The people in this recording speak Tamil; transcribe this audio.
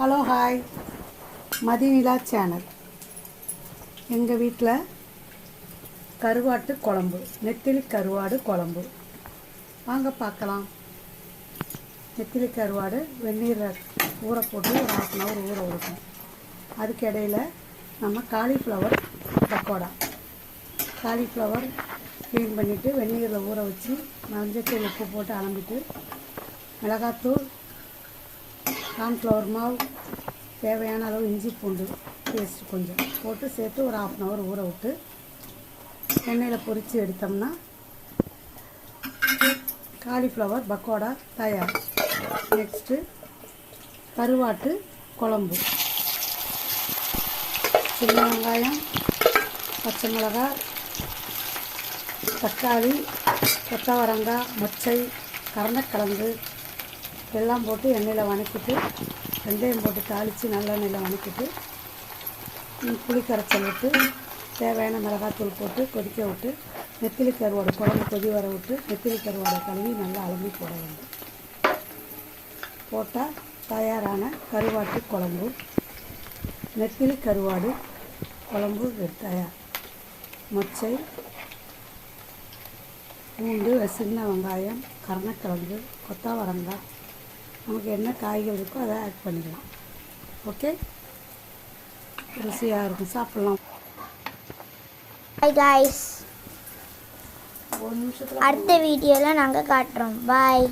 Hello hi மதிநிலா channel. எங்கள் வீட்டில் கருவாட்டு குழம்பு, நெத்திலி கருவாடு குழம்பு வாங்க பார்க்கலாம். நெத்திலி கருவாடு வெந்நீரில் ஊற போட்டு ஒரு 1/2 hour ஊற விடணும். அதுக்கு இடையில் நம்ம காலிஃப்ளவர் பக்கோடா, காலிஃப்ளவர் க்ளீன் பண்ணிவிட்டு வெந்நீரில் ஊற வச்சு மஞ்சத்தூள் உப்பு போட்டு அலம்பிட்டு மிளகாத்தூள், கார்ன்ஃப்ளவர் மாவு, தேவையான அளவு இஞ்சி பூண்டு பேஸ்ட் கொஞ்சம் போட்டு சேர்த்து ஒரு 1/2 hour ஊற விட்டு எண்ணெயில் பொரித்து எடுத்தோம்னா காலிஃப்ளவர் பக்கோடா தயார். நெக்ஸ்ட்டு கருவாட்டு குழம்பு. சின்ன வெங்காயம், பச்சை மிளகாய், தக்காளி, கொத்தவரங்காய், மொச்சை, கருணக்கிழங்கு எல்லாம் போட்டு எண்ணெயில் வதக்கிட்டு வெந்தயம் போட்டு தாளித்து நல்லெண்ணெயில் வதக்கிட்டு புளி கரைச்சல் விட்டு தேவையான மிளகாத்தூள் போட்டு கொதிக்க விட்டு நெத்திலி கருவாடு குழம்பு கொதி வர விட்டு நெத்திலி கருவாடை கழுவி நல்லா அலம்பி போட வேண்டும். போட்டால் தயாரான கருவாட்டு குழம்பு, நெத்திலி கருவாடு குழம்பு தயார். மொச்சை, பூண்டு, சின்ன வெங்காயம், கருணக்கிழங்கு, கொத்தவரங்காய், நமக்கு என்ன காய்கள் இருக்கோ அதை ஆட் பண்ணிக்கலாம். ஓகே, ருசியாக இருக்கும், சாப்பிட்லாம். பாய் காய்ஸ், ஒரு நிமிஷத்தில் அடுத்த வீடியோவில் நாங்கள் காட்டுறோம். பாய்.